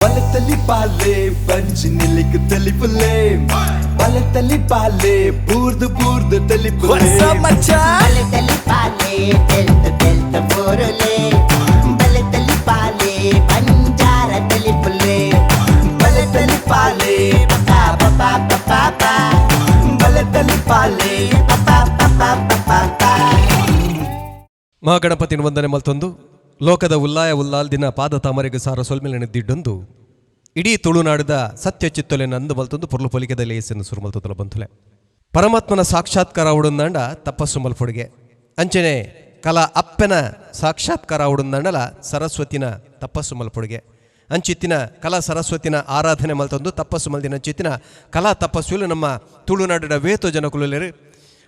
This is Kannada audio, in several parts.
ಬಲತಲಿ ಪಾಲೆ ಪಂಚ್ ನಿಲಿಕ್ ತಲಿ ಪುಲ್ಲೆ ಬಲತಲಿ ಪಾಲೆ ಬೂರ್ದು ತಲಿ ಪುಲ್ಲೆ ಬಲತಲಿ ಪಾಲೆ ತೆಲ್ತ ಬೋರಲೆ ಬಲತಲಿ ಪಾಲೆ ಬಂಜಾರ ತಲಿ ಪುಲ್ಲೆ ಬಲತಲಿ ಪಾಲೆ ಪಪಾ ಪಪಾ ಪಪಾ ಬಲತಲಿ ಪಾಲೆ ಪಪಾ ಪಪಾ ಪಪಾ. ಮಹಾಗಣಪತಿನ ವಂದನೆ ಮಲ್ತೊಂದು ಲೋಕದ ಉಲ್ಲಾಯ ಉಲ್ಲಾಲ್ದಿನ ಪಾದ ತಾಮರೆಗೆ ಸಾರ ಸೊಲ್ಮೆಲೆನೆದ್ದಿಡ್ಡೊಂದು ಇಡೀ ತುಳುನಾಡಿದ ಸತ್ಯ ಚಿತ್ತೊಲೆನ ಅಂದು ಮಲ್ತೊಂದು ಪೊರ್ಲು ಪೊಲಿಕೆದ ಲೇಸನ್ನು ಸುರು ಮಲ್ತೊತ್ತಲ ಬಂತುಲೆ ಪರಮಾತ್ಮನ ಸಾಕ್ಷಾತ್ಕಾರ ಉಡುಂದಾಂಡ ತಪಸ್ಸು ಮಲ್ಪೊಡಿಗೆ ಅಂಚನೆ ಕಲಾ ಅಪ್ಪನ ಸಾಕ್ಷಾತ್ಕಾರ ಉಡುಂದಾಂಡಲ ಸರಸ್ವತಿನ ತಪಸ್ಸು ಮಲ್ಪೊಡಿಗೆ ಅಂಚಿತ್ತಿನ ಕಲಾ ಸರಸ್ವತಿನ ಆರಾಧನೆ ಮಲ್ತೊಂದು ತಪಸ್ಸು ಮಲ್ದಿನ ಅಂಚಿತ್ತಿನ ಕಲಾ ತಪಸ್ಸುಲು ನಮ್ಮ ತುಳುನಾಡಿನ ವೇತೋ ಜನಕುಲೆರು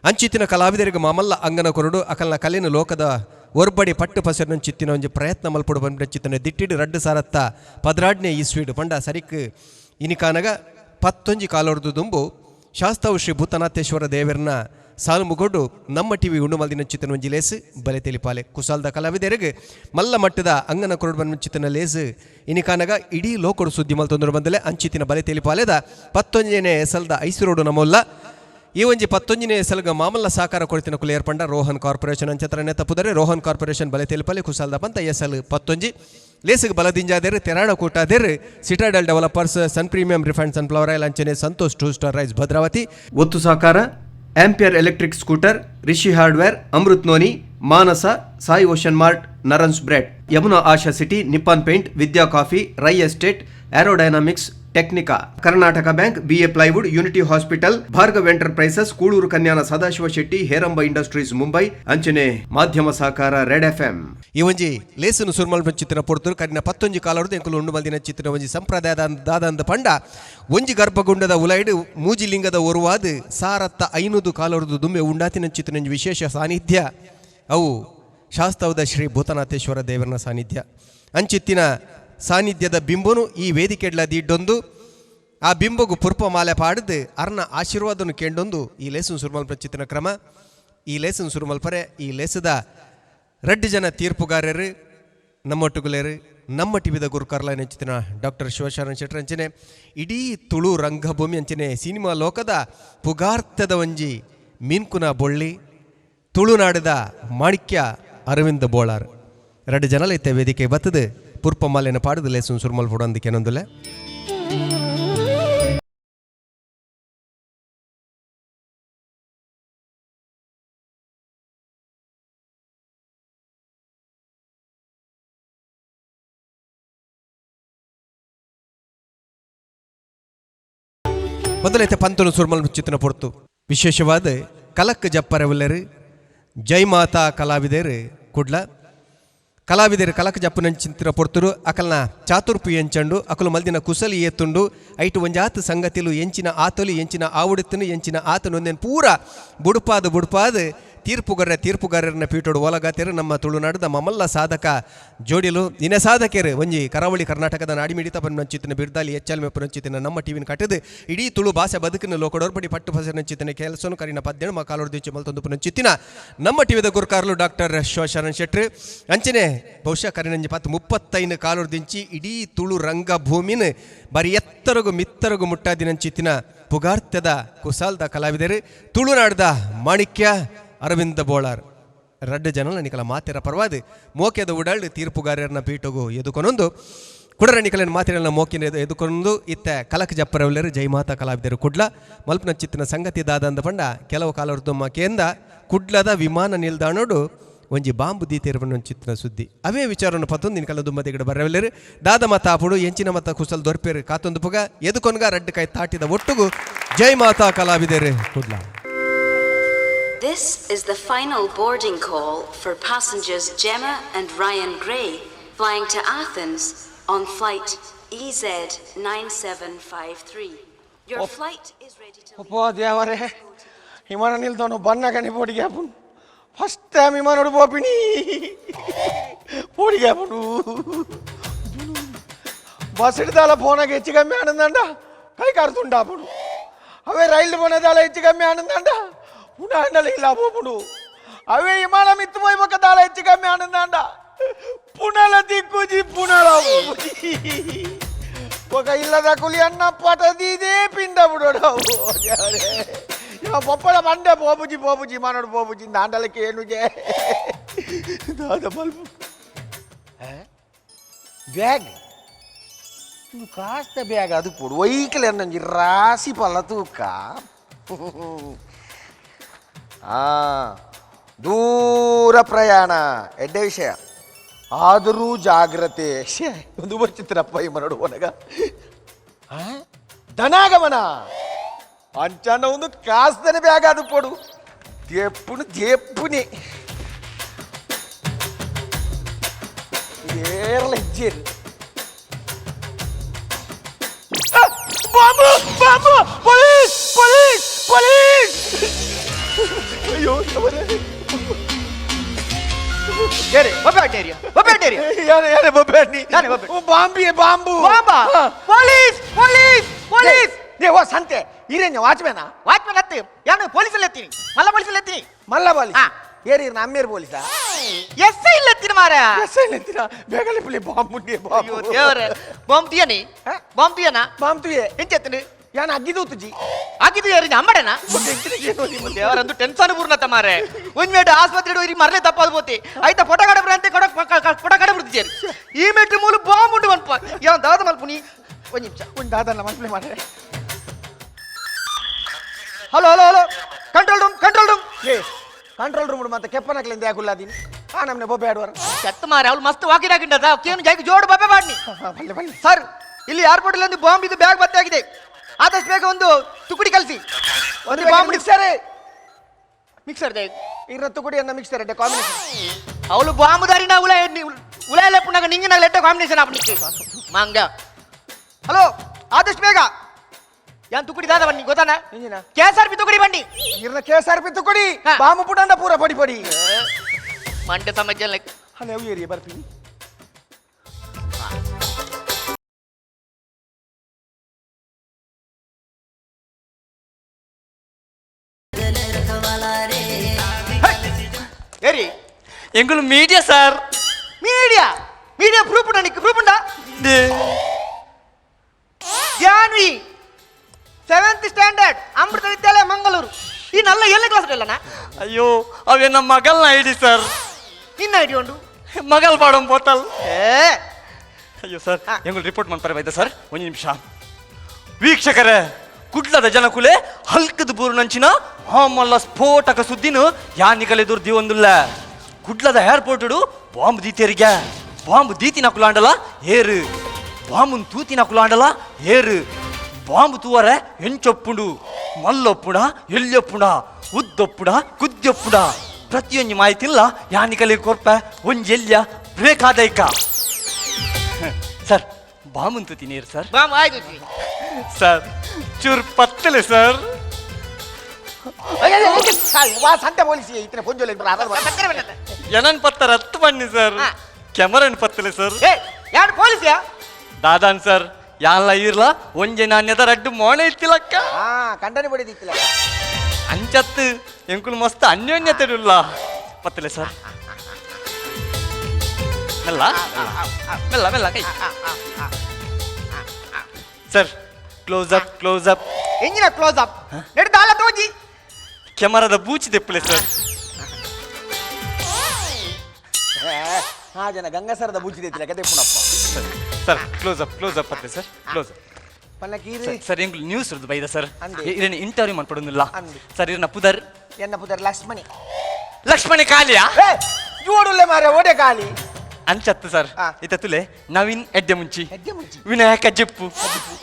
ಅಂಚಿತ್ತಿನ ಕಲಾವಿದರಿಗೆ ಮಾಮಲ್ಲ ಅಂಗನ ಕೊರಡು ಅಕಲ್ನ ಕಲಿನ ಲೋಕದ ಒರ್ಬಡಿ ಪಟ್ಟು ಪಸರಿನ ಚಿತ್ತಿನ ಒಂಜಿ ಪ್ರಯತ್ನ ಮಲ್ಪಡು ಬಂದ ಚಿತ್ತನೆ ದಿಟ್ಟಿಡು ರಡ್ಡು ಸಾರತ್ತ ಪದ್ರಾಡ್ನೆ ಈಸ್ವೀಡು ಪಂಡ ಸರಿಕ್ ಇನಿಕಾನಗ 11 ಕಾಲೊರ್ದು ದುಂಬು ಶಾಸ್ತಾವು ಶ್ರೀ ಭೂತನಾಥೇಶ್ವರ ದೇವರನ್ನ ಸಾಲು ಮುಗೊಡ್ಡು ನಮ್ಮ ಟಿವಿ ಉಂಡು ಮಲ್ದಿನ ಚಿತ್ತನ ಒಂಜಿ ಲೇಸು ಬಲೆ ತೆಲಿಪಾಲೆ ಕುಸಾಲ್ದ ಕಲಾವಿದರಿಗೆ ಮಲ್ಲ ಮಟ್ಟದ ಅಂಗನ ಕೊರಡು ಬಂದ ಚಿತ್ತನ ಲೇಸು ಇನಿಕಾನಗ ಇಡೀ ಲೋಕಡು ಸುದ್ದಿ ಮಲ್ತೊಂದರು ಬಂದಲೆ ಅಂಚಿತ್ತಿನ ಬಲೆ ತೆಲಿಪಾಲೆದ 11ನೇ ಎಸಲ್ದ ಐಸರೋಡು ನಮೋಲ್ಲ ಈ ಒಂಜಿ 11ನೇ ಎಸಲ್ಗ ಮಾಮಲ್ಲ ಸಾಕಾರ ಕೊಡ್ತಿನ ಕುಲ ಏರ್ಪಂಡ ರೋಹನ್ ಕಾರ್ಪೊರೇಷನ್ ಅಂಚತ್ರನೇ ತಪ್ಪುದರೆ ರೋಹನ್ ಕಾರ್ಪೊರೇಷನ್ ಬಲೆ ತೆಲಿಪಲೆ ಕುಸಾಲ್ದ ಪಂತ ಎಸಲ್ 11 ಲೇಸಿಗೆ ಬಲದಿಂಜಾದೇರು ತೆರಾಣ ಕೂಟಾದೇರು Citadel developers sun premium refined sunflower oil ಅಂಚನೆ ಸಂತೋಷ್ 2 ಸ್ಟಾರ್ ರೈಸ್ ಭದ್ರಾವತಿ ಒತ್ತು ಸಾಕಾರ Ampere electric scooter Rishi hardware Amrit noni Manasa Sai ocean mart ನರನ್ಸ್ bread Yamuna Asha city Nippon paint Vidya coffee Rai estate aerodynamics technica Karnataka bank BA plywood unity hospital Bhargav enterprises Kuloor Kanyana Sadashiva Shetty Heramba industries Mumbai ಅಂಚನೆ ಮಾಧ್ಯಮ ಸಹಕಾರ ರೆಡ್ ಎಫ್ಎಂ ಈ ಒಂಜಿ ಲೇಸನು ಸುರ್ಮಲ್ ಚಿತ್ರ ಪೊರ್ತರು ಕಡಿನ 11 ಕಾಲವರ್ದು ಎಂಕುಲು ಉಂಡು ಮಲ್ದಿನ ಚಿತ್ರ ಒಂಜಿ ಸಂಪ್ರದಾಯದ ದಾದಂದ ಪಂಡ ಒಂಜಿ ಗರ್ಭಗುಂಡದ ಉಲೈಡು ಮೂಜಿಲಿಂಗದ ಒರುವಾದ ಸಾರತ್ತ 500 ಕಾಲವರ್ದು ದುಮ್ಮೆ ಉಂಡಾತಿನ ಚಿತ್ರ ವಿಶೇಷ ಸಾನ್ನಿಧ್ಯ ಅವು ಶಾಸ್ತಾವದ ಶ್ರೀ ಭೂತನಾಥೇಶ್ವರ ದೇವರನ ಸಾನ್ನಿಧ್ಯ ಅಂಚಿತ್ತಿನ ಸಾನ್ನಿಧ್ಯದ ಬಿಂಬನು ಈ ವೇದಿಕೆಡ್ಲ ದಿಡ್ಡೊಂದು ಆ ಬಿಂಬಗು ಪುರ್ಪ ಮಾಲೆ ಪಾಡದು ಅರ್ನ ಆಶೀರ್ವಾದನು ಕೇಂಡೊಂದು ಈ ಲೇಸನ್ ಸುರುಮಲ್ಪ ಚಿತ್ರನ ಕ್ರಮ ಈ ಲೇಸನ್ ಸುರುಮಲ್ಪರೆ ಈ ಲೇಸದ 2 ಜನ ತೀರ್ಪುಗಾರರು ನಮ್ಮೊಟ್ಟುಗುಲೇರು ನಮ್ಮ ಟಿವಿದ ಗುರುಕರ್ಲ ನೆಂಚಿನ ಡಾಕ್ಟರ್ ಶಿವಶರಣ ಶೆಟ್ಟರ್ ಅಂಚನೆ ಇಡೀ ತುಳು ರಂಗಭೂಮಿ ಅಂಚನೆ ಸಿನಿಮಾ ಲೋಕದ ಪುಗಾರ್ಥದ ಒಂಜಿ ಮೀನ್ಕುನ ಬೊಳ್ಳಿ ತುಳುನಾಡಿದ ಮಾಣಿಕ್ಯ ಅರವಿಂದ ಬೋಳಾರ್ 2 ಜನಲ ಇತ್ತೆ ವೇದಿಕೆ ಬತ್ತದು ಪುರ್ಪ ಮಾಲೆನ ಪಾಡದು ಲೇಸನ್ ಸುರ್ಮಲ್ ಫೋಡಂದಿಕ್ಕೆ ಏನೊಂದುಲೆ ಮೊದಲೈತೆ ಪಂತನು ಸುರ್ಮಲ್ ಚಿತ್ತನ ಪೊರ್ತು ವಿಶೇಷವಾದ ಕಲಕ್ ಜಪ್ಪರವೆಲ್ಲರು ಜೈ ಮಾತಾ ಕಲಾವಿದರು ಕುಡ್ಲ ಕಲಾವಿದರು ಕಲಕ ಜಪ್ಪು ನಂಚಿಂತಿರ ಪೊರ್ತರು ಅಕಲ್ನ ಚಾತುರ್ಪು ಎಂಚಂಡು ಅಕಲು ಮಲ್ದಿನ ಕುಸಲಿ ಏತುಂಡು ಐಟು ಒಂಜಾತು ಸಂಗತಿಲು ಎಂಚಿನ ಆತೊಲಿ ಎಂಚಿನ ಆವುಡಿತ್ತನು ಎಂಚಿನ ಆತನು ಒಂದೇನು ಪೂರ ಬುಡುಪಾದ ತೀರ್ಪುಗಾರರನ್ನ ಪೀಟೋಡು ಓಲಗಾತಿರು ನಮ್ಮ ತುಳುನಾಡದ ಮಮಲ್ಲ ಸಾಧಕ ಜೋಡಿಲು ಇನ್ನ ಸಾಧಕರು ಒಂಜಿ ಕರಾವಳಿ ಕರ್ನಾಟಕದ ನಾಡಿಮಿಡಿತ ಪನ್ನಂಚಿತ್ತಿನ ಬಿರ್ದಾಲಿ ಎಚ್ಚಲ್ ಮೆಪ್ಪು ನಂಚಿತ್ತಿನ ನಮ್ಮ ಟಿವಿನ ಕಟ್ಟದು ಇಡೀ ತುಳು ಭಾಷೆ ಬದುಕಿನ ಲೋಕಡೋರ್ಬಡಿ ಪಟ್ಟು ಫಸರ್ ನಂಚಿತ್ತಿನ ಕೆಲಸನು ಕರಿನ 17 ಕಾಲೋರ್ ದಿಚ್ಚು ಮಲ್ತೊಂದು ಪುನಂಚಿತ್ತಿನ ನಮ್ಮ ಟಿವಿದ ಗುರುಕಾರ್ಲು ಡಾಕ್ಟರ್ ಶಿವಶರಣ ಶೆಟ್ರು ಅಂಚನೆ ಬಹುಶಃ ಕರಿನಂಜಿ 35 ಕಾಲೋರ್ ದಿಂಚಿ ಇಡೀ ತುಳು ರಂಗಭೂಮಿನ ಬರೀ ಎತ್ತರಗು ಮಿತ್ತರಗು ಮುಟ್ಟಾದಿನಂಚಿತ್ತಿನ ಪುಗಾರ್ಥದ ಕುಸಾಲ್ದ ಕಲಾವಿದರು ತುಳುನಾಡದ ಮಾಣಿಕ್ಯ ಅರವಿಂದ ಬೋಳಾರ್ 2 ಜನಲ ನಿಕಲ ಮಾತೆರ ಪರವಾದ ಮೋಕೆದ ಉಡಾಳ್ ತೀರ್ಪುಗಾರರನ್ನ ಪೀಟೋಗು ಎದುಕೊನೊಂದು ಕುಡರಣಿಕಲಿನ ಮಾತಿರನ್ನ ಮೋಕಿನ ಎದುಕೊಂಡು ಇತ್ತ ಕಲಕ ಜಪ್ಪರವಲ್ಲರು ಜೈಮಾತಾ ಕಲಾವಿದರು ಕುಡ್ಲ ಮಲ್ಪನ ಚಿತ್ತಿನ ಸಂಗತಿ ದಾದಂದ ಪಂಡ ಕೆಲವು ಕಾಲವರ್ದು ಮಾಕೆಯಿಂದ ಕುಡ್ಲದ ವಿಮಾನ ನಿಲ್ದಾಣೋಡು ಒಂಜಿ ಬಾಂಬು ದೀತಿರುವನ್ನ ಚಿತ್ತಿನ ಸುದ್ದಿ ಅವೇ ವಿಚಾರವನ್ನು ಪತ್ತೊಂದು ನಿನ್ಕಲ ದುಮ್ಮದಿಗಡೆ ಬರವೆಲ್ಲರು ದಾದ ಮತ ಆಪುಡು ಎಂಚಿನ ಮತ ಕುಸಲ್ ದೊರ್ಪೇರು ಕಾತೊಂದು ಪುಗ ಎದುಕೊನ್ಗ 2 ಕೈ ತಾಟಿದ ಒಟ್ಟುಗು ಜೈ ಮಾತಾ ಕಲಾವಿದರು Kudla. This is the final boarding call for passengers Gemma and Ryan Gray flying to Athens on flight EZ9753. Your flight is ready to leave. ದೇವರೇ ವಿಮಾನ ನಿಲ್ದಾಣ ಬನ್ನಗನೆ ಪೋಡಿಗೆ ಆಪುನು ಫಸ್ಟ್ ಟೈಮ್ ವಿಮಾನ ಪೋಪಿನಿ ಪೋಡಿಗೆ ಆಪುನು ಬಸ್ ಹಿಡಿದಾಲ ಫೋನಾಗ ಹೆಚ್ಚು ಕಮ್ಮಿ ಆನಂದಂಡ ಕೈ ಕಾರ್ತುಂಡ ಆಪುನು ಅವೇ ರೈಲ್ ಪೋನದಾಲ ಹೆಚ್ಚು ಕಮ್ಮಿ ಆನಂದಂಡ ಪುನಃ ಇಲ್ಲ ಹೋಗ್ಬಿಡು ಅವೇ ವಿಮಾನ ಮಿತ್ತು ಹೋಗ್ಬೇಕ ದಾಳ ಹೆಚ್ಚು ಕಮ್ಮಿ ಆನಂದ ಪುನಃ ದಿಕ್ಕುಜಿ ಪುನಃ ఒక ఇల్లద కులి అన్న పటదీదే పిండ బుడోడు పొప్పడ మండే పోపుజీ మనోడు పోపుజీ దాండలకి ఏనుజే దాద బల్బు బ్యాగ్ నువ్వు కాస్త బ్యాగ్ అది పొడు వైకలు ఎన్నంజి రాసి పళ్ళ తూక ದೂರ ಪ್ರಯಾಣ ಎಡ್ಡೆ ವಿಷಯ ಆದರೂ ಜಾಗ್ರತೆ ಒಂದು ಬರ್ಚಿತ್ರಪ್ಪ ಈ ಮರಡು ಒನಗ ಧನಾಗಮನ ಅಂಚನ ಒಂದು ಕಾಸ್ತನೆ ಬ್ಯಾಗ್ ಅದು ಕೊಡು ದೇಪ್ಪುನಿ ಏರ್ಲ ಹೆಜ್ಜೇರು bomb bomb police police police ಅಯ್ಯೋ ಬಾಂಬು పోలీస్ సంతే ఈరేంజ వాచ్మేనా వాచ్మెన్ ఎత్తి యాను పోలీసులు ఎత్తిని మళ్ళా పోలీస్ ఏరి నమ్మేరు పోలీసా ఎస్ఐ ఎత్తిన మారా బేగలిపులి బాంబు బాంబు తీయని బాంబు తీయనా బాంబు తీయే ఏం చేస్తుంది ಯಾನ ಅಗ್ಗಿದೂತುಜಿ ಆಗಿದ್ದು ಯಾರಿಗೆ ಅಂಬಡೇನಾ ದೇವರಂದು ಟೆನ್ಷನ್ ಪೂರ್ಣತ ಮಾರೆ ಒಂದ್ ಮೇಟ್ ಆಸ್ಪತ್ರೆ ಇರಿ ಮರಲೇ ತಪ್ಪದು ಪೋತಿ ಆಯ್ತಾ ಫೋಟೋ ಕಡಬ್ರ ಅಂತ ಫೋಟೋ ಕಡಬ್ರದ್ದು ಸೇರಿ ಈ ಮೇಟ್ ಮೂಲ ಬಾಂಬ್ ಉಂಟು ಅನ್ಪ ಯಾವ ದಾದ ಮಲ್ಪುನಿ ಒಂದ್ ನಿಮಿಷ ಒಂದು ದಾದಲ್ಲ ಮಲ್ಪಲೆ ಮಾರೆ hello hello hello control room control room ಮತ್ತೆ ಕೆಪ್ಪನಕ್ಲಿಂದ ಯಾಕುಲ್ಲಾದೀನಿ ನಮ್ಮನೆ ಬೊಬ್ಬೆ ಆಡುವಾರ చెత్త మారే ಅವಳು ಮಸ್ತ್ ವಾಕಿಡಾಗಿಂಡದ ಕೇನು ಜೈಗೆ ಜೋಡು ಬಬ್ಬೆ ಬಾಡ್ನಿ ಸರ್ ಇಲ್ಲಿ ಏರ್ಪೋರ್ಟ್ ಅಲ್ಲಿ ಒಂದು ಬಾಂಬ್ ಇದು ಬ್ಯಾಗ್ ಪತ್ತೆ ಆಗಿದೆ ಆದಷ್ಟು ಬೇಗ ಒಂದು ತುಕಡಿ ಕಳಿಸಿ ಒಂದು ಬಾಂಬ್ ಮಿಕ್ಸರ್ ಇರ ತುಕಡಿ ಅನ್ನ ಮಿಕ್ಸರ್ ಅಡ್ಡೆ ಕಾಂಬಿನೇಷನ್ ಅವಳು ಬಾಂಬ್ ದಾರಿನ ಉಲಾಯಲ್ಲ ಪುಣ್ಣಗ ನಿಂಗೆ ಲೆಟ್ಟ ಕಾಂಬಿನೇಷನ್ ಆಪಣಿಕ್ಕೆ ಮಂಗ ಹಲೋ ಆದಷ್ಟು ಬೇಗ ಯಾನ್ ತುಕಡಿ ದಾದ ಬನ್ನಿ ಗೊತ್ತಾನ KSRP ತುಕಡಿ ಬನ್ನಿ ಇರ್ನ KSRP ತುಕಡಿ ಬಾಂಬ್ ಪುಟಂಡ ಪೂರ ಪಡಿ ಪಡಿ ಮಂಡೆ ಸಮಜ್ಜಲ್ಲ ಹಲೋ ಏರಿಯಾ ಬರ್ತೀನಿ ஏரி எங்களுக்கு மீடியா சார் மீடியா ப்ரூஃப் பண்ண நிக்கு ப்ரூஃப் பண்ணா ಜಾನ್ವಿ 7th ಸ್ಟ್ಯಾಂಡರ್ಡ್ ಅಮೃತ ವಿದ್ಯಾಲಯ ಮಂಗಳೂರು ಈ ನಲ್ಲ ಎಲ್ಲ ಕ್ಲಾಸ್ ಇಲ್ಲನಾ ಅಯ್ಯೋ ಅವೇ ನಮ್ಮ ಮಗಲ್ನ ಐಡಿ ಸರ್ ನಿನ್ನ ಐಡಿ ಉಂಟು ಮಗಲ್ ಬಾಡಂ ಬೋತಲ್ ಅಯ್ಯೋ ಸರ್ ಎಂಗಳು ರಿಪೋರ್ಟ್ ಮಾಡ್ತಾರೆ ಬೈದ ಸರ್ ಒಂದು ನಿಮಿಷ ವೀಕ್ಷಕರೇ ಕುಡ್ಲದ ಜನಕುಲೆ ಹಲ್ಕದ ಬೂರು ನಂಚಿನ ಮಾಮಲ್ಲ ಸ್ಫೋಟಕ ಸುದ್ದಿನ ಯಾನಿಕಲೆ ದುರ್ದಿ ಒಂದುಲ್ಲ ಕುಡ್ಲದ ಏರ್ಪೋರ್ಟ್ ಬಾಂಬ್ ದೀತಿಯರಿಗೆ ಬಾಂಬ್ ದೀತಿನ ಕುಲಾಂಡಲ ಏರು ಬಾಂಬುನ್ ತೂತಿನ ಕುಲಾಂಡಲ ಏರು ಬಾಂಬ್ ತೂವರ ಎಂಚೊಪ್ಪುಂಡು ಮಲ್ಲೊಪ್ಪುಡ ಎಲ್ಲಿಯೊಪ್ಪುಡ ಉದ್ದೊಪ್ಪುಡ ಕುದ್ಯೊಪ್ಪುಡ ಪ್ರತಿಯೊಂದು ಮಾಹಿತಿಲ್ಲ ಯಾನಿಕಲೆ ಕೊರ್ಪ ಒಂಜೆಲ್ಯ ಬ್ರೇಕ್ ಆದೈಕ ಸರ್ ಬಾಂಬುನ್ ತೂತಿ ನೀರು ಸರ್ ಬಾಂಬ್ ಆಯ್ತು ಸರ್ ಚೂರು ಪತ್ತಲೆ ಸರ್ ಸಂತೆ ಪೊಲೀಸಿ ಇತನೆ ಪೊಂಜೋಲೆ ಏನನ್ ಪತ್ತ ರತ್ತು ಬನ್ನಿ ಸರ್ ಕ್ಯಾಮರನ್ ಪತ್ತಲೆ ಸರ್ ಯಾರು ಪೊಲೀಸಿಯಾ ದಾದಾನ್ ಸರ್ ಯಾನ್ಲ ಇರ್ಲ ಒಂಜೆ ನಾಣ್ಯದ ರಡ್ಡು ಮೋಣೆ ಇತ್ತಿಲಕ್ಕ ಕಂಡನೆ ಬಡಿದಿತ್ತಿಲ್ಲ ಅಂಚತ್ತು ಎಂಕುಲು ಮಸ್ತ್ ಅನ್ಯೋನ್ಯತೆ ಇಲ್ಲ ಪತ್ತಲೆ ಸರ್ ಮೆಲ್ಲ ಮೆಲ್ಲ ಮೆಲ್ಲ ಕೈ ಸರ್ ಕ್ಲೋಸ್ ಅಪ್ ಎಂಜಿನ ಕ್ಲೋಸ್ ಅಪ್ ನೆಡ್ದಾಲ ತೋಜಿ ಕ್ಯಾಮರಾದ ಬೂಚಿ ತೆಪ್ಪಲೆ ಸರ್ ಜನ ಗಂಗಸರದ ಬುಜ್ಜಿದೈತಿಲ್ಲ ಕತೆ ಪುಣಪ್ಪ ಸರ್ ಕ್ಲೋಸ್ ಅಪ್ ಪತ್ತೆ ಸರ್ ಕ್ಲೋಸ್ ಪಲ್ಲಕೀರಿ ಸರ್ ಎಂಗ್ಲು ನ್ಯೂಸ್ ಇರೋದು ಬೈದ ಸರ್ ಅಂದೆ. ಇರನ್ನ ಇಂಟರ್ವ್ಯೂ ಮಾಡ್ಕೊಡೋದಿಲ್ಲ ಅಂದೆ. ಸರ್ ಇರನ್ನ ಪುದರ್ ಎನ್ನ ಪುದರ್ ಲಕ್ಷ್ಮಣಿ ಕಾಲಿಯಾ ಜೋಡುಲ್ಲೆ ಮಾರೆ ಓಡೆ ಕಾಲಿ ಅಂಚತ್ತು ಸರ್ ಆ. ಇತ್ತ ತುಲೆ ನವೀನ್ ಎಡ್ಡೆ ಮುಂಚಿ ಹೆಜ್ಜೆ ಮುಂಚಿ ವಿನಾಯಕ ಜೆಪ್ಪು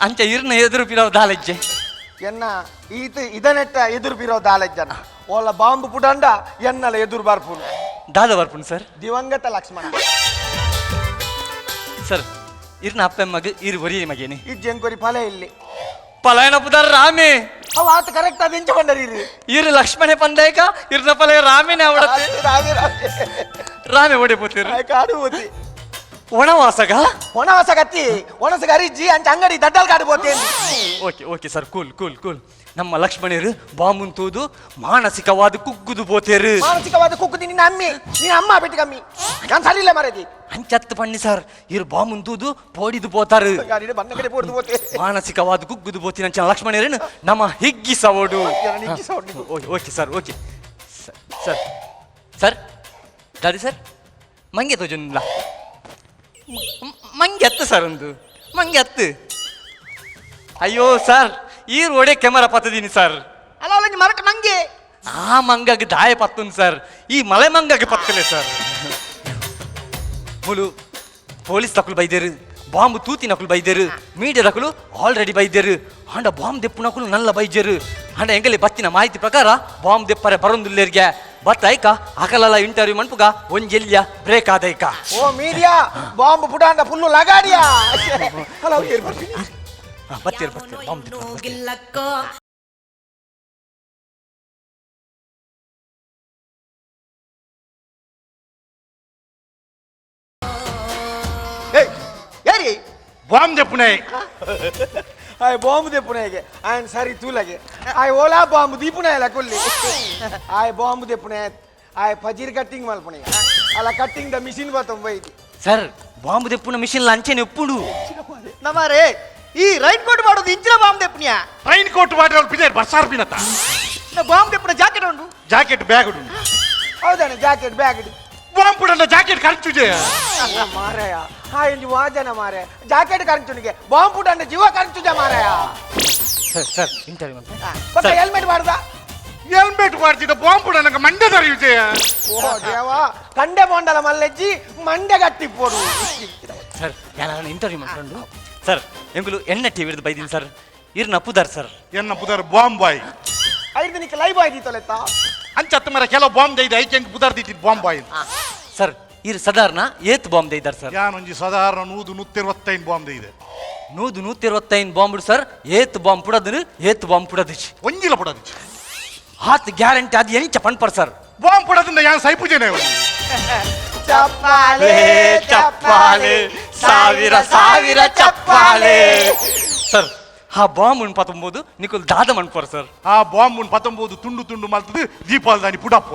ಅಂಚ ಇರ್ನ ಎದುರು ಪಿರೋ ದಾಲಜ್ಜೆ ಎನ್ನ ಇದನೆಟ್ಟ ಎದುರು ಬಿರೋ ದಾಲಜ್ಜನ ಓಲ ಬಾಂಬ್ ಪುಡಂಡ ಎನ್ನಲ ಎದುರು ಬಾರ್ಪುನು ದಾದ ಬರ್ಪುನ್ ಸರ್ ದಿವಂಗತ ಲಕ್ಷ್ಮಣ ಸರ್ ಇರ್ನ ಅಪ್ಪ ಮಗ ಇರು ಒರಿಯ ಮಗೇನೆ ಈ ಜಂಕೊರಿ ಫಲ ಇಲ್ಲಿ ಪಲಾಯನ ಪುದರ್ ರಾಮೆ ಅವ ಆತ ಕರೆಕ್ಟ್ ಅದು ಎಂಚಕೊಂಡರಿ ಇರು ಲಕ್ಷ್ಮಣೆ ಪಂದಾಯಕ ಇರ್ನ ಪಲಯ ರಾಮೇನೆ ಅವಡತ್ತೆ ರಾಮೆ ಓಡಿ ಪೋತಿರು ಕಾಡು ಓದಿ ವನವಾಸಗ ವನವಾಸ ಕತ್ತಿ ಒಣಸಗ ಅರಿಜ್ಜಿ ಅಂಚ ಅಂಗಡಿ ದಡ್ಡಲ್ ಕಾಡು పోతేంది. Okay okay sir cool cool cool ನಮ್ಮ ಲಕ್ಷ್ಮಣರು ಬಾಂಬುನ್ ತೂದು ಮಾನಸಿಕವಾದ ಕುಗ್ಗುದು పోతేರು ಮಾನಸಿಕವಾದ ಕುಕ್ಕುದಿ ನಿನ್ನ ಅಮ್ಮಿ ನೀನ್ ಅಮ್ಮ ಬಿಟ್ಟು ಕಮ್ಮಿ ನಾನು ಸರಿಯಿಲ್ಲ ಮರದಿ ಅಂಚತ್ತು ಪಣ್ಣಿ ಸರ್ ಇರು ಬಾಂಬುನ್ ತೂದು ಪೋಡಿದು పోతారు ಯಾರಿಡೆ ಬಂದ ಕಡೆ ಪೋಡ್ದು పోతే ಮಾನಸಿಕವಾದ ಕುಗ್ಗುದು పోತೀನಿ ಅಂಚ ಲಕ್ಷ್ಮಣರೇನು ನಮ್ಮ ಹಿಗ್ಗಿಸವೋಡು ಹಿಗ್ಗಿಸವೋಡು. Okay sir okay sir sir ದಾದಿ ಸರ್ ಮಂಗೆ ತೋಜುಲ್ಲ ಮಂಗೆ ಎತ್ತು ಸರ್ ಒಂದು ಮಂಗೆ ಎತ್ತು ಅಯ್ಯೋ ಸರ್ ಈ ರೋಡೆ ಕೆಮರಾ ಪತ್ತದೀನಿ ಸರ್ ಅಲ್ಲ ಅವಳ ಮರಟ ಮಂಗೆ ಆ ಮಂಗಗೆ ದಾಯ ಪತ್ತುನ್ ಸರ್ ಈ ಮಳೆ ಮಂಗಗೆ ಪತ್ತಲೆ ಸರ್ ಮುಲು ಪೊಲೀಸ್ ತಕುಲು ಬೈದೇರು ಬಾಂಬು ತೂತಿ ನಕುಲು ಬೈದೇರು ಮೀಡಿಯಾ ನಕುಲು ಆಲ್ರೆಡಿ ಬೈದೇರು ಅಂಡ ಬಾಂಬ್ ದೆಪ್ಪು ನಕುಲು ನಲ್ಲ ಬೈಜೇರು ಅಂಡ ಎಂಗಲಿ ಬತ್ತಿನ ಮಾಹಿತಿ ಪ್ರಕಾರ ಬಾಂಬ್ ದೆಪ್ಪರೆ ಬರೊಂದುಲ್ಲೇರ್ಗೆ ಬತ್ತ ಐಕ ಅಕಲಲ್ಲ ಇಂಟರ್ವ್ಯೂ ಮನ್ಪುಗ ಒಂಜೆಲ್ಯ ಬ್ರೇಕ್ ಆದೈಕ ಓ ಮೀಡಿಯಾ ಬಾಂಬ್ ಪುಟಾಂಡ ಫುಲ್ಲು ಲಗಾಡಿಯಾ ಹಲೋ ಬತ್ತೇರು ಬತ್ತೇರು ಬಾಂಬ್ ದೆಪ್ಪು ಯಾರಿ ಬಾಂಬ್ ದೆಪ್ಪುನೆ ಆಯ್ ಬಾಂಬ್ ದೆಪ್ಪುನೆಗೆ ಆಯನ್ ಸರಿ ತೂಲಗೆ ಆಯ್ ಓಲಾ ಬಾಂಬ್ ದೀಪುನಾಯಲ ಕೊಲ್ಲಿ ಆಯ್ ಬಾಂಬ್ ದೆಪ್ಪುನೆ ಆಯ್ ಫಜೀರ್ ಕಟ್ಟಿಂಗ್ ಮಲ್ಪುನೆ ಅಲ್ಲ ಕಟ್ಟಿಂಗ್ ದ ಮಿಷಿನ್ ಬತ್ತಂ ಬೈತಿ ಸರ್ ಬಾಂಬ್ ದೆಪ್ಪುನ ಮಿಷಿನ್ ಅಂಚೆನೆ ಎಪ್ಪುಡು ನಮಾರೆ ಈ ರೈನ್ ಕೋಟ್ ಮಾಡೋದು ಇಂಚಿನ ಬಾಂಬ್ ದೆಪ್ಪನಿಯ ಟ್ರೈನ್ ಕೋಟ್ ವಾಟರ್ ಪಿದೇರ್ ಬಸ್ಸಾರ್ ಪಿನತ ಬಾಂಬ್ ದೆಪ್ಪನ ಜಾಕೆಟ್ ಉಂಡು ಜಾಕೆಟ್ ಬ್ಯಾಗ್ ಉಂಡು ಹೌದಾನೆ ಜಾಕೆಟ್ ಬ್ಯಾಗ್ ಬಾಂಬ್ ಪುಡಂಡ ಜಾಕೆಟ್ ಖರ್ಚುಜೆ ಮಾರಾಯ ಹಾಯ್ ಇಂಜಿ ವಾಜನ ಮಾರೆ ಜಾಕೆಟ್ ಕರಂಚುನಿಗೆ ಬಾಂಬ್ ಪುಟಾಂಡ ಜೀವ ಕರಂಚುಜ ಮಾರಾಯ ಸರ್ ಇಂಟರ್ವ್ಯೂ ಬತ್ತ ಹೆಲ್ಮೆಟ್ ಮಾಡ್ದ ಹೆಲ್ಮೆಟ್ ಮಾಡ್ತಿದ್ದ ಬಾಂಬ್ ಪುಡಂಡ ಮಂಡ್ಯ ತರಿಯುಜೆ ಓ ದೇವಾ ಕಂಡೆ ಬೋಂಡಲ ಮಲ್ಲೆಜ್ಜಿ ಮಂಡೆ ಗಟ್ಟಿ ಪೋಡು ಸರ್ ನಾನು ಇಂಟರ್ವ್ಯೂ ಮಾಡ್ಕೊಂಡು ಸರ್ ಎಂಗುಲು ಎಣ್ಣೆ ಟಿವಿ ಹಿಡಿದು ಬೈದೀನಿ ಸರ್ ಇರ್ ನಪ್ಪುದಾರ್ ಸರ್ ಎನ್ನ ಪುದರ್ ಬಾಂಬ್ ಬಾಯ್ ಐದು ದಿನಕ್ಕೆ ಲೈವ್ ಆಯ್ತಿತ್ತಲೆತ್ತ ಅಂಚತ್ತ ಮರ ಕೆಲವು ಬಾಂಬ್ ದೈದ ಐಕೆಂಗ್ ಪುದರ್ ದಿತ್ತಿದ್ ಬಾಂಬ್ ಬಾಯ್ ಸರ್ ಇರ್ ಸಾಧಾರಣ ಏತ್ ಬಾಂಬ್ ದೈದಾರ್ ಸರ್ ಯಾನೊಂಜಿ ಸಾಧಾರಣ 125 ಬಾಂಬ್ ದೈದೆ 125 ಬಾಂಬ್ ಸರ್ ಏತ್ ಬಾಂಬ್ ಪುಡದನು ಏತ್ ಬಾಂಬ್ ಪುಡದಿಚ್ ಒಂಜಿಲ ಪುಡದು ಹಾತ್ ಗ್ಯಾರಂಟಿ ಅದು ಎಂಚ ಪನ್ಪರ್ ಸರ್ ಬಾಂಬ್ ಪುಡದಿಂದ ಯಾನ್ ಸೈಪುಜೆನೆ ಚಪ್ಪಾಳೆ ಚಪ್ಪಾಳೆ ಸಾವಿರ ಸಾವಿರ ಚಪ್ಪಾಳೆ ಸರ್ ಆ ಬಾಂಬ್ ಉನ್ ಪತ್ತೊಂಬುದು ನಿಕುಲ್ ದಾದ ಮನ್ಪರ್ ಸರ್ ಆ ಬಾಂಬ್ 19 ತುಂಡು ತುಂಡು ಮಲ್ತದು ದೀಪಾಲ್ ದಾನಿ ಪುಡಪ್ಪ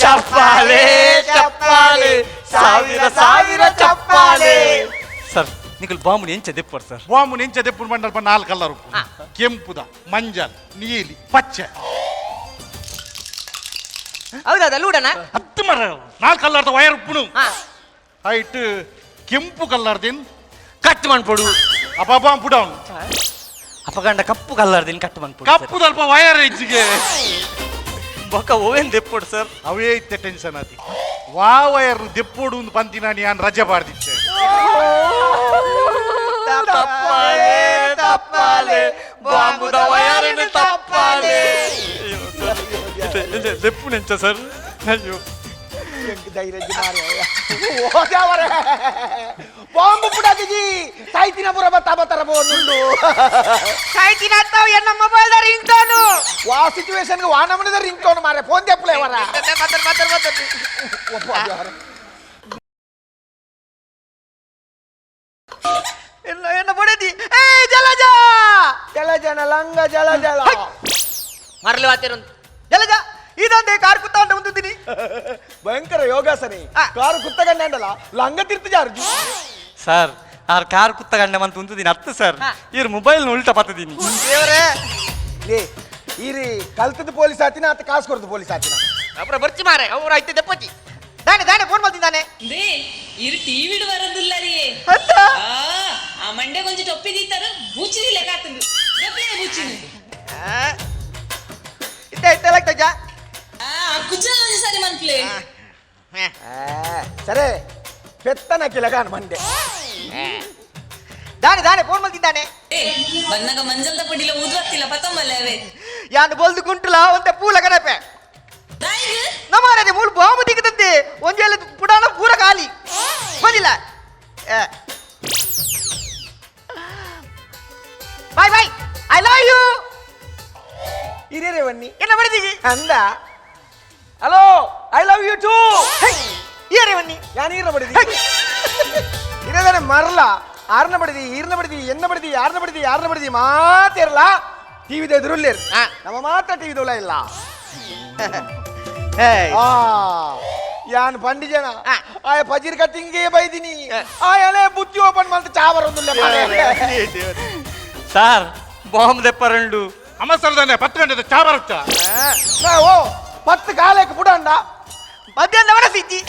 ಚಪ್ಪಾಳೆ ಚಪ್ಪಾಳೆ ಸಾವಿರ ಸಾವಿರ ಚಪ್ಪಾಳೆ ಸರ್ ನಿಕುಲ್ ಬಾಂಬ್ ಎಂಚ ದೆಪ್ಪರ್ ಸರ್ ಬಾಂಬ್ ನೆಂಚ ದೆಪ್ಪುಡು ಬಂಡಲ್ಪ 4 ಕಲರ್ ಕೆಂಪುದ ಮಂಜಲ್ ನೀಲಿ ಪಚ್ಚೆ ಹೌದಾ ಲೂಡನ 10 ಮರ 4 ಕಲರ್ದ ವಯರ್ ಉಪ್ಪುನು ಹೈಟ್ ಕೆಂಪು ಕಲರ್ದಿನ್ ಕಟ್ ಮನ್ಪೊಡು ಅಪ್ಪ ಬಾಂಬ್ ಪುಡವನು ಅಪಗಂಡ ಕಪ್ಪು ಕಲ್ಲರ್ದಿನ ಕಟ್ ಮನ್ಪೊಡು ಕಪ್ಪು ಸ್ವಲ್ಪ ವಯರ್ ಹೆಚ್ಚಿಗೆ ಬೊಕ್ಕ ಓವೆನ್ ದೆಪ್ಪೊಡು ಸರ್ ಅವೇ ಇತ್ತೆ ಟೆನ್ಷನ್ ಆತಿ ವಾ ವಯರ್ ದೆಪ್ಪೋಡು ಒಂದು ಪಂತಿ ನಾನು ಯಾನ್ ರಜೆ ಬಾರ್ದಿಚ್ಚೆ ತಪ್ಪಾಳೆ ತಪ್ಪಾಳೆ ಬಾಂಬುದ ವಯರನ್ನು ತಪ್ಪಾಳೆ ದೆಪ್ಪು ನೆಂಚ ಸರ್ ಅಯ್ಯೋ ಧೈರ್ಯ ಮಾರಾಯ ಓ ದೇವರೇ ಬಾಂಬ್ ಪುಡಾದಿಜಿ ಸಾಯ್ತಿನ ಪುರ ಬತ್ತ ಬತ್ತರ ಬೋನುಂಡು ಸಾಯ್ತಿನ ಅತ್ತಾವ್ ಎನ್ನ ಮೊಬೈಲ್ ದ ರಿಂಗ್ ಟೋನು ವಾ ಸಿಚುವೇಶನ್ ಗೆ ವಾ ನಮನದ ರಿಂಗ್ ಟೋನ್ ಮಾರೆ ಫೋನ್ ದೆಪ್ಪಲೆ ವರ ಒಪ್ಪ ದೇವರೇ ಎನ್ನ ಬಡದಿ ಏ ಜಲಜ ಜಲ ಜನ ಲಂಗ ಜಲ ಜಲ ಮರಲಿ ವಾತಿರಂತ ಜಲಜ ಇದಂದೆ ಕಾರ್ ಕುತ್ತ ಅಂತ ಮುಂದಿದ್ದೀನಿ ಭಯಂಕರ ಯೋಗಾಸನೆ ಕಾರು ಕುತ್ತಗಂಡ ಅಂಡಲ್ಲ ಲಂಗ ತಿರ್ತು ಜಾರ್ಜು ಸರ್ ಆರ್ ಕಾರ್ ಕುತ್ತಗಂಡ ಮಂತ ಉಂತುದಿನ ಅತ್ತ ಸರ್ ಇರ್ ಮೊಬೈಲ್ ಉಲ್ಟಾ ಪತ್ತದೀನಿ ದೇವರೇ ಲೇ ಈರಿ ಕಲ್ತದ ಪೊಲೀಸ್ ಆತಿನ ಅತ್ತ ಕಾಸು ಕೊಡ್ದು ಪೊಲೀಸ್ ಆತಿನ ಅಪ್ರ ಬರ್ಚಿ ಮಾರೆ ಅವ್ರು ಆಯ್ತು ದೆಪ್ಪಚ್ಚಿ ದಾನೆ ದಾನೆ ಫೋನ್ ಮಾಡ್ತಿದ್ದಾನೆ ದೇ ಇರು టీవీడు వరదుల్లారి ಅಂತ ఆ మండే కొంచెం టొప్పి తీస్తారు బూచిది లేకాతుంది ఎప్పుడే బూచిని ಇತ್ತೆ ಇತ್ತೆ ಲಗ್ತಜ್ಜ కూర్చొని సరి మనకులే సరే పెత్తన కిలగాన్ మండే ದಾನೆ ದಾನೆ ಫೋನ್ ಮಾಡ್ತಿದ್ದಾನೆ ಬನ್ನಗ ಮಂಜಲ್ದ ಪಡಿಲ ಊದ್ವತ್ತಿಲ್ಲ ಪತ್ತಂಬಲ್ಲ ಅವೇ ಯಾನ್ ಬೊಲ್ದು ಕುಂಟುಲ ಒಂತೆ ಪೂಲ ಕನಪೆ ದಾಯಿಗೆ ನಮಾರದೆ ಮೂಲ ಬಾಂಬು ದಿಕ್ಕದಂತೆ ಒಂಜೆಲ್ಲ ಪುಡಾನ ಪೂರ ಖಾಲಿ ಬಂದಿಲ್ಲ bye bye I love you ಇರೇರೆ ಬನ್ನಿ ಎನ್ನ ಬಡಿದಿಗಿ ಅಂದ hello I love you too ಏರೆ ಬನ್ನಿ ಯಾನೀರ ಬಡಿದಿ ಇರೋದನ್ನ ಮರಲ ಆರ್ನ ಬಡಿದಿ ಈರ್ನ ಬಡಿದಿ ಎನ್ನ ಬಡಿದಿ ಯಾರನ್ನ ಬಡಿದಿ ಮಾತಿರಲ್ಲ ಟಿವಿದ ಎದುರುಲ್ಲೇ ನಮ್ಮ ಮಾತ್ರ ಟಿವಿದೋಲ ಇಲ್ಲ ಆ ಯಾನ್ ಬಂಡಿ ಜನ ಆಯ ಪಜೀರ್ ಕಟ್ಟಿಂಗ್ಗೆ ಬೈದಿನಿ ಆಯಲೆ ಬುತ್ತಿ ಓಪನ್ ಮಾಡ್ತಾ ಚಾವರೊಂದುಲ್ಲ సార్ బాంబు తెప్పారండు ಅಮಸಲ್ದಾನೆ 10 ಗಂಟೆ ಚಾ ಬರುತ್ತಾ ಓ 10 ಕಾಲಕ್ಕೆ ಬುಡಂಡ ಮಧ್ಯಾಹ್ನ ಅವರ ಸಿಜ್ಜಿ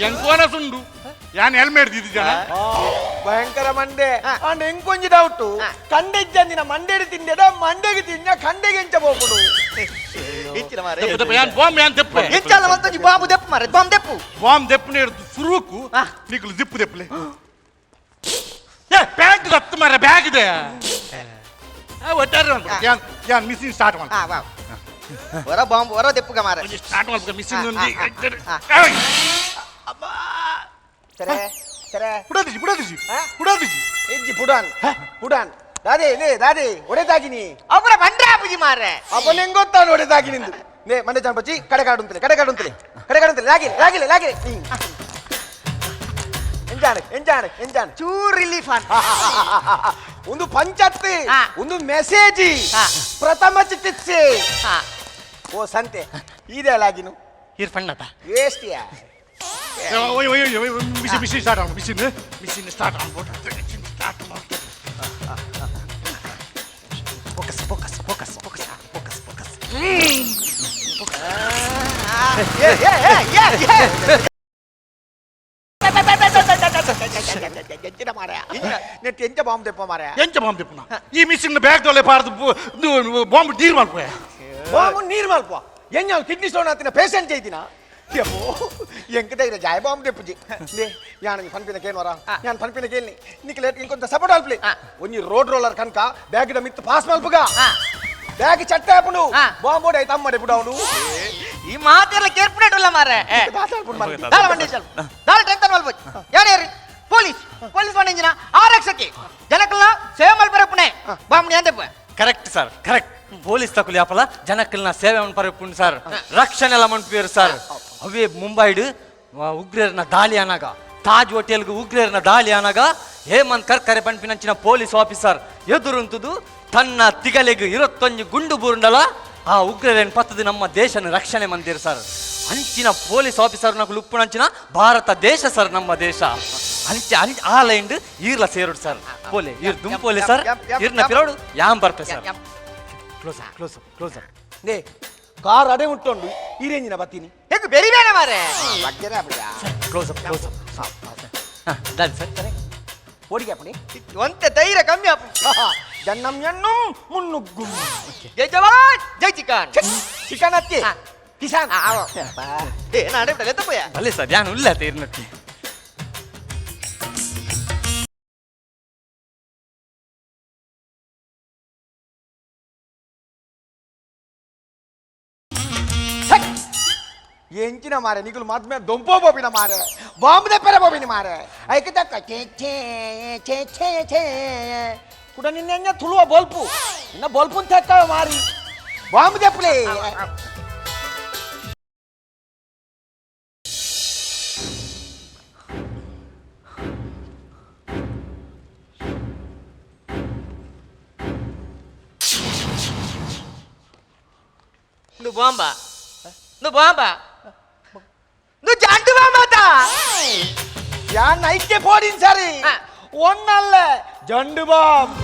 ಎಂಕೋನ ಸುಂಡು ಯಾನ್ ಹೆಲ್ಮೆಟ್ ದಿದ್ದಿದ್ದಾನ ಭಯಂಕರ ಮಂಡೆ ಅಂಡ್ ಎಂಕೊಂಜಿ ಡೌಟ್ ಕಂಡೆಜ್ಜಂದಿನ ಮಂಡೆಡಿ ತಿಂದೆದ ಮಂಡೆಗೆ ತಿಂದ ಕಂಡೆಗೆ ಎಂಚ ಬೋಪುಡು ಹೆಚ್ಚಿನ ಮಾರೆ ಯಾನ್ ಬಾಂಬ್ ಯಾನ್ ತೆಪ್ಪ ಎಂಚಾಲ ಮಂತೊಂಜಿ ಬಾಂಬು ದೆಪ್ಪು ಮಾರೆ ಬಾಂಬು ದೆಪ್ಪು ಬಾಂಬ್ ದೆಪ್ಪನೆ ಹಿಡ್ದು ಸುರುಕು ನಿಕ್ಲು ಜಿಪ್ಪು ದೆಪ್ಪಲೆ ಏ ಬ್ಯಾಗ್ ದತ್ತು ಮಾರೆ ಬ್ಯಾಗ್ ಇದೆ ಒಟ್ಟಾರೆ ಯಾನ್ ಯಾನ್ ಮಿಷಿನ್ ಸ್ಟಾರ್ಟ್ ಮಾಡ ವಾ ಹೊರ ಬಾಂಬು ಹೊರ ದೆಪ್ಪುಗ ಮಾರೆ ಸ್ಟಾರ್ಟ್ ಮಾಡ್ಬೇಕು ಮಿಷಿನ್ ಒಂದು ಸರೆ ಸರೆ ಬಿಡೋದಿಜಿ ಇಜ್ಜಿ ಪುಡಾನ್ ದಾದಿ ಒಡೆದಾಗಿನಿ ಅವರ ಬಂಡ್ರೆ ಆಪುಜಿ ಮಾರೆ ಅವನ್ ಹೆಂಗ್ ಗೊತ್ತಾನು ಒಡೆದಾಗಿ ನಿಂದು ನೇ ಮಂಡೆ ಚಂಪಚ್ಚಿ ಕಡೆ ಕಾಡುಂತಲೆ ಲಾಗಿ ಎಂಜಾಣ ಚೂರ್ ರಿಲೀಫ್ ಅಂತ ಒಂದು ಪಂಚಾಯತ್ ಒಂದು ಮೆಸೇಜ್ ಪ್ರಥಮ ಚಿಕಿತ್ಸೆ ಓ ಸಂತೆ ಇದೆಲ್ಲಾಗಿನು ಇರ್ಫಣ್ಣತ ವೇಸ್ಟಿಯಾ ಮಿಷಿನ್ ಸ್ಟಾರ್ಟ್ ಆಗ ಮಿಷಿನ್ ಸ್ಟಾರ್ಟ್ ಆಗ್ಬೋದು ಸ್ಟಾರ್ಟ್ ಮಾಡ್ತಾರೆ ಫೋಕಸ್ ಎಂಚ ಬಾಂಬ್ ತೆಪ್ಪ ಮಾರ್ಯ ಎಂಚ ಬಾಂಬ್ ತೆಪ್ಪನ ಈ ಮಿಷಿನ್ ಬ್ಯಾಗ್ ತೊಲೆ ಪಾರ್ದು ಬಾಂಬ್ ನೀರ್ ಮಾಡ್ಕೋಯ ಬಾಂಬ್ ನೀರ್ ಮಲ್ಪ ಎಂಜ ಕಿಡ್ನಿ ಸ್ಟೋನ್ ಆತಿನ ಪೇಷಂಟ್ ಐತಿನ ಯಪ್ಪೋ ಎಂಕ దగ్గర ಜಾಯ ಬಾಂಬ್ ತೆಪ್ಪುಜಿ ನೇ ಯಾನ ಫನ್ಪಿನ ಕೇನ್ವರ ಯಾನ್ ಫನ್ಪಿನ ಕೇಳ್ನಿ ನಿಕ್ಲೇಟ್ ಇಂಕೊಂತ ಸಪೋರ್ಟ್ ಅಲ್ಪ್ಲಿ ಒಂಜಿ ರೋಡ್ ರೋಲರ್ ಕನಕ ಬ್ಯಾಗ್ ದ ಮಿತ್ ಪಾಸ್ ಮಲ್ಪುಗ ಬ್ಯಾಗ್ ಚಟ್ಟ ಆಪುಂಡು ಬಾಂಬ್ ಓಡೈ ತಮ್ಮಡೆ ಬುಡವನು ಈ ಮಾತೆಲ್ಲ ಕೇರ್ಪುನೇಟಲ್ಲ ಮಾರೆ ದಾಳ ಬಂಡಿ ಚಲ್ ದಾಳ ಟೆನ್ಷನ್ ಮಲ್ಪೋಜ್ ಯಾರ್ಯಾರಿ ಪೊಲೀಸ್ ಬಂಡಿಂಜಿನ ಆರಕ್ಷಕ್ಕೆ ಜನಕಲ್ನ ಸೇವೆ ಮಲ್ಪರೆ ಪುಣೆ ಬಾಂಬ್ ಅಂದೆಪ್ಪ ಕರೆಕ್ಟ್ ಸರ್ ಕರೆಕ್ಟ್ ಪೊಲೀಸ್ ತಕುಲಿ ಆಪಲ ಜನಕ್ಕಲ್ನ ಸೇವೆ ಮನ್ಪರೆಪುಂಡು ಸರ್ ರಕ್ಷಣೆ ಎಲ್ಲ ಮನ್ಪೇರು ಸರ್ ಅವೇ ಮುಂಬೈಡ್ ಉಗ್ರರನ್ನ ದಾಳಿ ಅನಾಗ ತಾಜ್ ಹೋಟೆಲ್ಗೆ ಉಗ್ರರನ್ನ ದಾಳಿ ಅನಾಗ ಹೇಮಂತ್ ಕರ್ಕರೆ ಪಂಪಿನಂಚಿನ ಪೊಲೀಸ್ ಆಫೀಸರ್ ಎದುರುಂತುದು ತನ್ನ ತಿಗಲೆಗೆ 21 ಗುಂಡು ಬೂರುಂಡಲ ಆ ಉಗ್ರರೇನು ಪತ್ತದು ನಮ್ಮ ದೇಶನ ರಕ್ಷಣೆ ಮಂದಿರ ಸರ್ ಅಂಚಿನ ಪೊಲೀಸ್ ಆಫೀಸರ್ ನಕಲು ಉಪ್ಪುನಂಚಿನ ಭಾರತ ದೇಶ ಸರ್ ನಮ್ಮ ದೇಶ ಅಂಚೆ ಆ ಲೈಂಡ್ ಈರ್ಲ ಸೇರುಡು ಸರ್ ಪೋಲೆ ಇರ್ ದುಂಪೋಲೆ ಸರ್ ಇರ್ನ ಪಿರೋಡು ಯಾಮ್ ಬರ್ಪೆ ಸರ್ ಕ್ಲೋಸ್ ನೇ ಕಾರ್ ಅಡೆ ಉಂಟುಂಡು ಈ ರೇಂಜಿನ ಬತ್ತೀನಿ ಹೇಗೆ ಬೆರಿಬೇನೆ ಮಾರೆ ಕ್ಲೋಸ್ ಅಪ್ ದಾಲ್ ಸರ್ ಓಡಿಗೆ ಅಪ್ಪಣಿ ಒಂತೆ ಧೈರ್ಯ ಕಮ್ಮಿ ಆಪು ಜನ್ನಂ ಎಣ್ಣುಂ ಮುನ್ನುಗ್ಗುಂ ಜೈ ಜವಾನ್ ಜೈ ಚಿಕನ್ ಚಿಕನ್ ಅತ್ತಿ ಕಿಸಾನ್ ನಾಡೆ ಬಿಡಲೆ ತಪ್ಪಯ್ಯ ಅಲ್ಲೇ ಸರ್ ಯಾನು ಉಲ್ಲ ಇರ್ನಕ್ಕೆ ಎಂಚಿನ ಮಾರೆ ನಿಗುಲು ಮದ್ಮೆ ದೊಂಪೋ ಬೋಬಿನ ಮಾರೆ ಬಾಂಬ್ ದೆಪ್ಪರೆ ಬೋಬಿನ ಮಾರೆ ಐಕೆ ತಕ್ಕ ಕೂಡ ನಿನ್ನೆ ತುಳುವ ಬೋಲ್ಪು ಇನ್ನ ಬೋಲ್ಪುನ್ ತೆಕ್ಕ ಮಾರಿ ಬಾಂಬ್ ದೆಪ್ಪಲೆ నువ్వు బాంబా నువ్వు జంటు బాంబాతా ಯಾನ್ ಐಕೆ ಪೋಡಿನ್ ಸರಿ ಒನ್ನಲ್ಲ ಜಂಡು ಬಾಂಬ್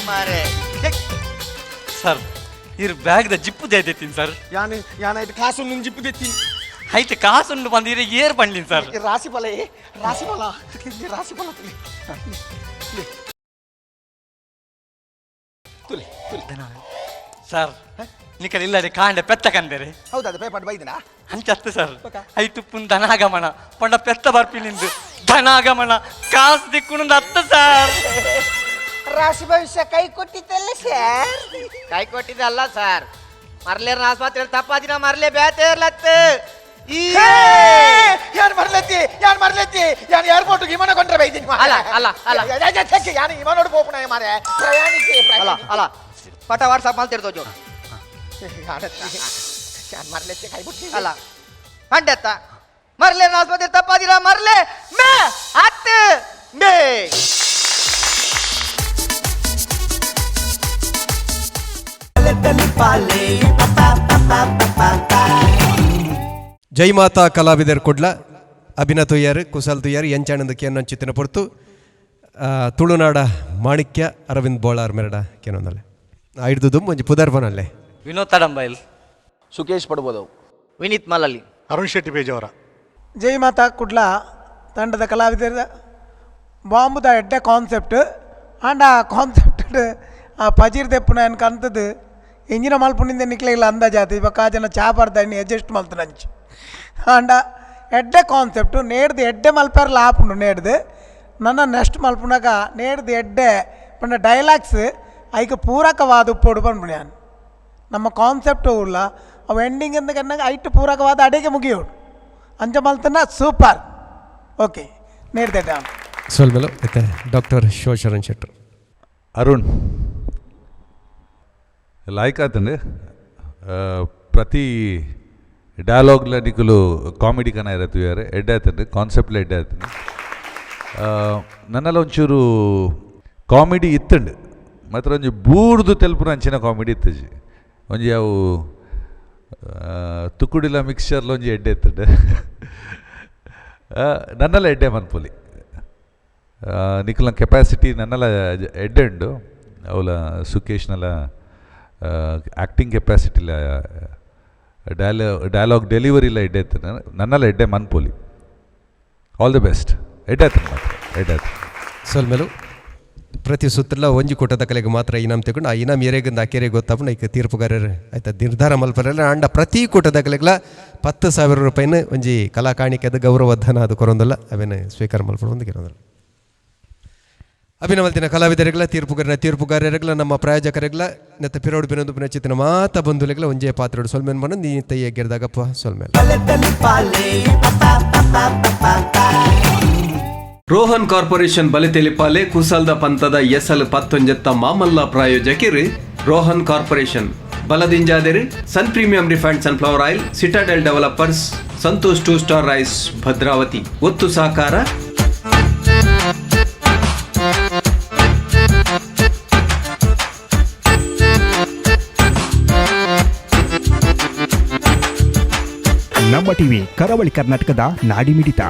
ಮಾರೆ ಸರ್ ಇರ್ ಬ್ಯಾಗ್ದ ಜಿಪ್ಪು ದೇತೀನಿ ಸರ್ ಯಾನ ಐದು ಕಾಸು ನುಂಗ್ ಜಿಪ್ಪು ತೆತ್ತೀನಿ అయితే కాసుండు మంది ఏర్ పండింది సార్ రాసిఫల సార్ నీకు ఇల్లది కాండే పెద్ద కందేరే ಹೌದಾ ಅದು ಪೇಪರ್ ಬೈದಿನಾ ಅಂಚತ್ತು ಸರ್ ಐತುಪ್ಪುನ್ ಧನಾಗಮನ ಪಂಡ ಪೆತ್ತ ಬರ್ಪಿನಿಂದು ಧನಾಗಮನ ಕಾಸು ದಿಕ್ಕುನಂದು ಅತ್ತ ಸರ್ ರಾಶಿ ಭವಿಷ್ಯ ಕೈ ಕೊಟ್ಟಿದ್ದಲ್ಲ ಸರ್ ಕೈ ಕೊಟ್ಟಿದ್ದಲ್ಲ ಸರ್ ಮರ್ಲೇರ್ ಆಸ್ಪತ್ರೆ ತಪ್ಪಾದಿನ ಮರ್ಲೆ ಬೇತೇರ್ಲತ್ತು ಯಾನ್ ಮರ್ಲೆತ್ತಿ ಯಾನ್ ಏರ್ಪೋರ್ಟ್ ವಿಮಾನ ಕೊಂಡ್ರೆ ಬೈದಿನಿ ಅಲ್ಲ ಯಾನ್ ವಿಮಾನ ಪೋಪುಣ ಮಾರೆ ಪ್ರಯಾಣಿಸಿ ಅಲ್ಲ ಪಟ ವಾಟ್ಸಪ್ ಮಾಡ್ತಿರ್ತೋ ಜೋಡು ಯಾನ್ ಮರ್ಲೆತ್ತಿ ಕೈ ಬಿಟ್ಟು ಅಲ್ಲ ಪಂಡೆತ್ತ ಮರ್ಲೆ ಆಸ್ಪತ್ರೆ ತಪ್ಪಾದಿಲ್ಲ ಮರ್ಲೆ ಮೇ ಹತ್ತು ಮೇ ಬಲೆತಲ್ಲಿ ಪಾಲೆ ಜೈ ಮಾತಾ ಕಲಾವಿದರ್ ಕೊಡ್ಲ ಅಭಿನ ತುಯ್ಯಾರು ಕುಸಲ್ ತುಯ್ಯಾರು ಎಂಚಾಣದ ಕೇನೊಂದು ಚಿತ್ತಿನ ಪೊರ್ತು ತುಳುನಾಡ ಮಾಣಿಕ್ಯ ಅರವಿಂದ್ ಬೋಳಾರ್ ಮೆರಡ ಕೇನೊಂದಲ್ಲೇ ಐಡ್ದು ಒಂಜಿ ಪುದರ್ಬನಲ್ಲೇ ವಿನೋದ್ ತಡಂಬೈಲ್, ಸುಕೇಶ್ ಪಡ್ಬೋದವು. ವಿನೀತ್ ಮಲಲಿ, ಅರುಣ್ ಶೆಟ್ಟಿ ಬೇಜವರ. ಜೈ ಮಾತಾ ಕುಡ್ಲ ತಂಡದ ಕಲಾವಿದರ ಬಾಂಬುದ ಎಡ್ಡೆ ಕಾನ್ಸೆಪ್ಟ್ ಆಂಡ ಆ ಕಾನ್ಸೆಪ್ಟ್ ಆ ಪಜೀರ್ ದೆಪ್ಪುನ ಎನ್ಕ ಅಂತದ್ದು ಎಂಜಿನ ಮಲ್ಪುನಿಂದ ನಿಕ್ಲಿಲ್ಲ ಅಂದಾಜಾತಿ ಇವಾಗ ಜನ ಚಾಪಾರ್ದ ಎಣ್ಣೆ ಅಡ್ಜಸ್ಟ್ ಮಲ್ತು ನಂಚು ಆಂಡ ಎಡ್ಡೆ ಕಾನ್ಸೆಪ್ಟು ನೇಡ್ದು ಎಡ್ಡೆ ಮಲ್ಪಾರಲ್ಲ ಆಪುಂಡು ನೇಡ್ದು ನನ್ನ ನೆಕ್ಸ್ಟ್ ಮಲ್ಪುನಾಗ ನೇಡ್ದು ಎಡ್ಡೆ ಪಂಡ ಡೈಲಾಗ್ಸ್ ಐಕೆ ಪೂರಕವಾದ ಉಪ್ಪೋಡು ಬಂದ್ಬಿಡಿ ನಾನು ನಮ್ಮ ಕಾನ್ಸೆಪ್ಟು ಇಲ್ಲ ಅವು ಎಂಡಿಂಗ್ ಅಂತ ಕನ್ನಾಗ ಐಟು ಪೂರಕವಾದ ಅಡಿಗೆ ಮುಗಿಯೋಡು ಅಂಚ ಮಲ್ತನ ಸೂಪರ್ ಓಕೆ ನೇಡ್ದೆ ಡಾನ್ ಸೊಲ್ಮೆಲು ಮತ್ತೆ ಡಾಕ್ಟರ್ ಶಿವಶರಣ್ ಶೆಟ್ಟರ್. ಅರುಣ್ ಲೈಕ್ ಆತಂడి ಪ್ರತಿ ಡಯಲಾಗ್ಲ ನಿಕುಲು ಕಾಮಿಡಿ ಕನ ಇರತ್ತು ಯಾರು ಎಡ್ಡೆ ಆತಂడి ಕಾನ್ಸೆಪ್ಟ್ಲ ಎಡ್ಡೆ ಆತಂడి ನನ್ನೆಲ್ಲ ಒಂಚೂರು ಕಾಮಿಡಿ ಇತ್ತಂಡು ಮಾತ್ರ ಒಂಜಿ ಬೂರ್ದು ತೆಲುಪುನ ಅಂಚಿನ ಕಾಮಿಡಿ ಇತ್ತಜಿ ಒಂಜಿ ಅವು ತುಕುಡಿಲ ಮಿಕ್ಸ್ಚರ್ಲ ಒಂಜಿ ಎಡ್ಡೆ ಇತ್ತಂಡು ನನ್ನೆಲ್ಲ ಎಡ್ಡೆ ಮನ್ಪೊಲಿ ನಿಖಿಲ ಕೆಪಾಸಿಟಿ ನನ್ನೆಲ್ಲ ಎಡ್ಡೆ ಉಂಡು ಅವಳ ಸುಕೇಶ್ನೆಲ್ಲ ಆ್ಯಕ್ಟಿಂಗ್ ಕೆಪಾಸಿಟಿಲ ಡಯಲಾಗ್ ಡೆಲಿವರಿಲ್ಲ ಎಡ್ಡೆ ಇತ್ತು ನನ್ನೆಲ್ಲ ಎಡ್ಡೆ ಮನ್ಪೊಲಿ. All the best. ಎಡ್ಡೆ ಆಯ್ತು ಮಾತ್ರ ಎಡ್ಡೆ ಆಯ್ತು. ಸೊಲ್ಮೆಲು ಪ್ರತಿ ಸುತ್ತಲ ಒಂಜಿ ಕೊಟ್ಟದ ಕಲೆಗೆ ಮಾತ್ರ ಇನಾಮ್ ತಗೊಂಡು ಆ ಇನಾಮ್ ಎರೆಗಿಂದ ಆಕೆರೆ ಗೊತ್ತಾಪು ಈಗ ತೀರ್ಪುಗಾರರು ಆಯ್ತಾ ನಿರ್ಧಾರ ಮಲ್ಪರಲ್ಲ ಅಂಡ ಪ್ರತಿ ಕೊಟ್ಟದ ಕಲೆಗಳ 10,000 ರೂಪಾಯಿನ ಒಂಜಿ ಕಲಾ ಕಾಣಿಕೆದ ಗೌರವಧನ ಅದು ಕೊರೊಂದಲ್ಲ ಅವೇನು ಸ್ವೀಕಾರ ಮಲ್ಪಡು ಒಂದು ಕಿರೋದಲ್ಲ. ಅಭಿನವಲ್ತಿನ ಕಲಾವಿದರಿಗಳ ತೀರ್ಪುಗಾರರಿಗಳ ನಮ್ಮ ಪ್ರಾಯೋಜಕರಿಗಳ ನೆತ್ತ ಪಿರೋಡು ಬಿನೊಂದು ಚಿತ್ತಿನ ಮಾತ ಬಂಧುಗಳಿಗಳ ಒಂಜೇ ಪಾತ್ರೋಡು ಸೊಲ್ಮೇನ್ ಮನ ನೀ ತಯ್ಯ ಗೆರ್ದಾಗಪ್ಪ ಸೊಲ್ಮೇಲ್ ಬಲೆತಲ್ಲಿ ಪಾಲೆ ರೋಹನ್ ಕಾರ್ಪೊರೇಷನ್ ಬಲೆತೆಲಿಪಾಲೆ ಕುಸಲ್ದ ಪಂತದ ಎಸಲ್ 19 ಮಾಮಲ್ಲ ಪ್ರಾಯೋಜಕರು ರೋಹನ್ ಕಾರ್ಪೊರೇಷನ್ ಬಲದಿಂಜಾದಿರು sun premium refined sunflower oil Citadel developers Santosh 2 star rice Bhadravati ಒತ್ತು ಸಹಕಾರ ನಮ್ಮ ಟಿವಿ ಕರಾವಳಿ ಕರ್ನಾಟಕದ ನಾಡಿ ಮಿಡಿತ.